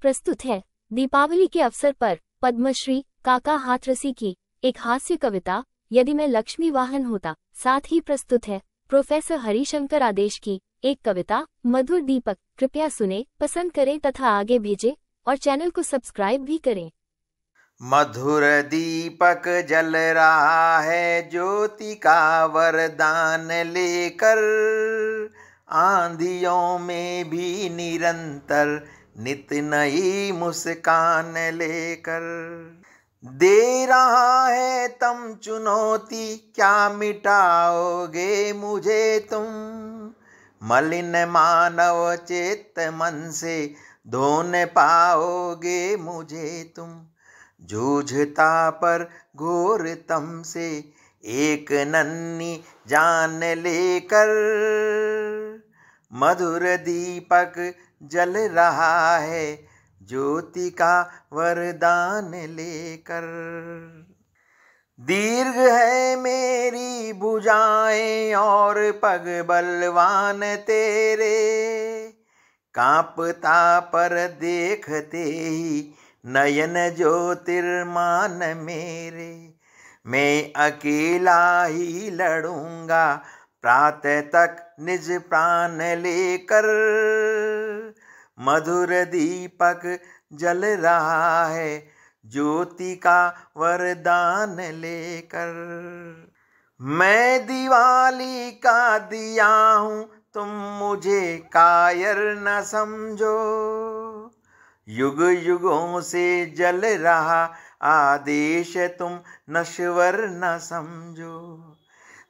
प्रस्तुत है दीपावली के अवसर पर पद्मश्री काका हाथरसी की एक हास्य कविता यदि मैं लक्ष्मी वाहन होता। साथ ही प्रस्तुत है प्रोफेसर हरिशंकर आदेश की एक कविता मधुर दीपक। कृपया सुने, पसंद करें तथा आगे भेजें और चैनल को सब्सक्राइब भी करें। मधुर दीपक जल रहा है ज्योति का वरदान लेकर, आंधियों में भी निरंतर नित नई मुस्कान लेकर। दे रहा है तम चुनौती, क्या मिटाओगे मुझे तुम? मलिन मानव चेत मन से धो न पाओगे मुझे तुम। जूझता पर घोर तम से एक नन्ही जान लेकर, मधुर दीपक जल रहा है ज्योति का वरदान लेकर। दीर्घ है मेरी भुजाएं और पग बलवान तेरे, कांपता पर देखते ही नयन ज्योतिर्मान मेरे। मैं अकेला ही लड़ूंगा प्रातः तक निज प्राण लेकर, मधुर दीपक जल रहा है ज्योति का वरदान लेकर। मैं दिवाली का दिया हूँ, तुम मुझे कायर न समझो। युग युगों से जल रहा आदेश तुम नश्वर न समझो।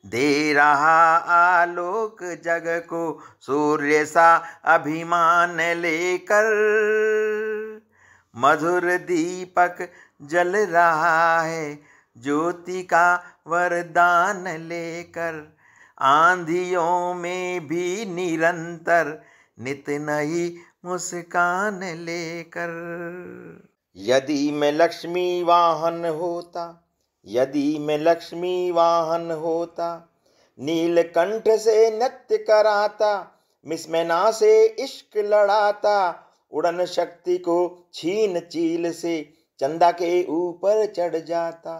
दे रहा आलोक जग को सूर्य सा अभिमान लेकर, मधुर दीपक जल रहा है ज्योति का वरदान लेकर। आंधियों में भी निरंतर नित नई मुस्कान लेकर। यदि मैं लक्ष्मी वाहन होता, यदि मैं लक्ष्मी वाहन होता, नीलकंठ से नृत्य कराता, मिसमैना से इश्क लड़ाता, उड़न शक्ति को छीन चील से चंदा के ऊपर चढ़ जाता।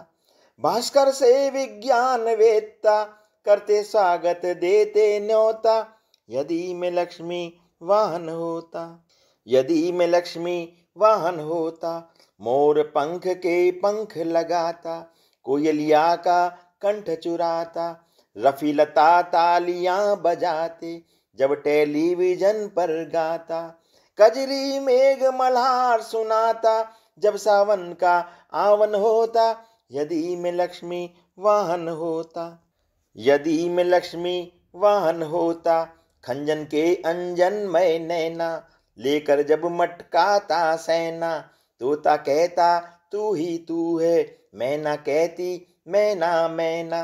भास्कर से विज्ञान वेत्ता, करते स्वागत देते न्योता। यदि मैं लक्ष्मी वाहन होता, यदि मैं लक्ष्मी वाहन होता, मोर पंख के पंख लगाता, कोयलिया का कंठ चुराता, रफी लता तालियां बजाते जब टेलीविजन पर गाता। कजरी मेघ मल्हार सुनाता जब सावन का आवन होता। यदि मैं लक्ष्मी वाहन होता, यदि मैं लक्ष्मी वाहन होता, खंजन के अंजन में नैना लेकर जब मटकाता सेना। तोता कहता तू ही तू है, मैना कहती मैना मैना।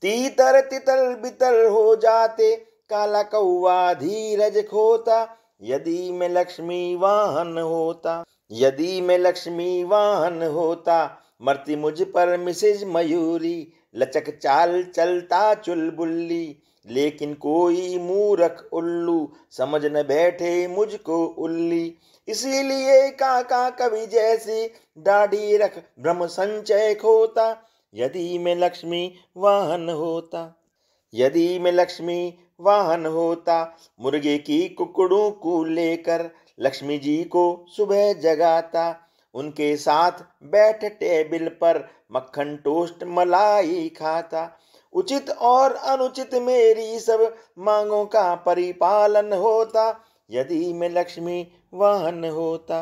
तीतर तितर बितर हो जाते, काला कौवा धीरज खोता। यदि मैं लक्ष्मी वाहन होता, यदि मैं लक्ष्मी वाहन होता, मरती मुझ पर मिसेज मयूरी, लचक चाल चलता चुलबुल्ली। लेकिन कोई मूर्ख उल्लू समझ न बैठे मुझको उल्ली। इसीलिए काका कवि जैसी दाढ़ी रख भ्रम संचय खोता। यदि मैं लक्ष्मी वाहन होता, यदि मैं लक्ष्मी वाहन होता, मुर्गे की कुकड़ों को लेकर लक्ष्मी जी को सुबह जगाता। उनके साथ बैठ टेबल पर मक्खन टोस्ट मलाई खाता। उचित और अनुचित मेरी सब मांगों का परिपालन होता। यदि मैं लक्ष्मी वाहन होता,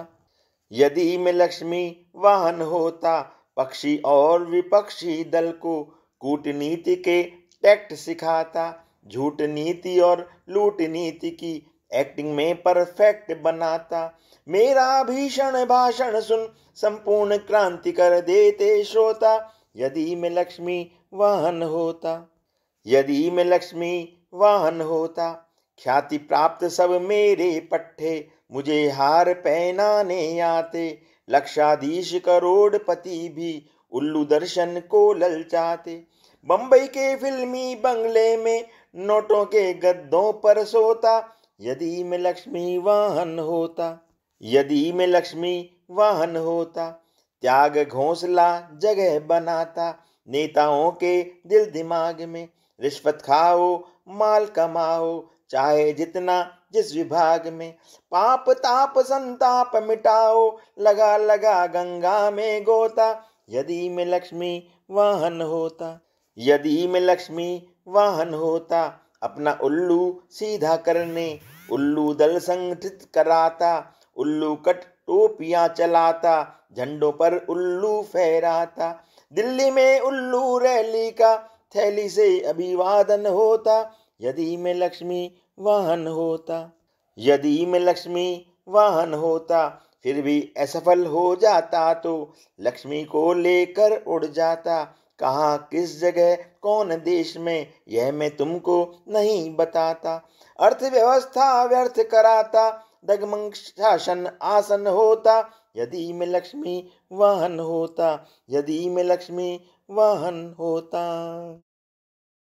यदि मैं लक्ष्मी वाहन होता, पक्षी और विपक्षी दल को कूटनीति के टैक्ट सिखाता। झूठ नीति और लूट नीति की एक्टिंग में परफेक्ट बनाता। मेरा भीषण भाषण सुन संपूर्ण क्रांति कर देते श्रोता। यदि मैं लक्ष्मी वाहन होता, यदि मैं लक्ष्मी वाहन होता, ख्याति प्राप्त सब मेरे पट्टे मुझे हार पहनाने आते। लक्षाधीश करोड़पति भी उल्लू दर्शन को ललचाते। बंबई के फिल्मी बंगले में नोटों के गद्दों पर सोता। यदि मैं लक्ष्मी वाहन होता, यदि मैं लक्ष्मी वाहन होता, त्याग घोंसला जगह बनाता, नेताओं के दिल दिमाग में। रिश्वत खाओ माल कमाओ चाहे जितना जिस विभाग में, पाप ताप संताप मिटाओ, लगा लगा गंगा में गोता। यदि मैं लक्ष्मी वाहन होता, यदि मैं लक्ष्मी वाहन होता, अपना उल्लू सीधा करने उल्लू दल संगठित कराता, उल्लू कट टोपियां चलाता, झंडों पर उल्लू फहराता। दिल्ली में उल्लू रैली का थैली से अभिवादन होता। यदि मैं लक्ष्मी वाहन होता, यदि मैं लक्ष्मी वाहन होता, फिर भी असफल हो जाता तो लक्ष्मी को लेकर उड़ जाता। कहाँ किस जगह कौन देश में यह मैं तुमको नहीं बताता। अर्थव्यवस्था व्यर्थ कराता, डगमग शासन आसन होता। यदि मैं लक्ष्मी वाहन होता, यदि मैं लक्ष्मी वाहन होता।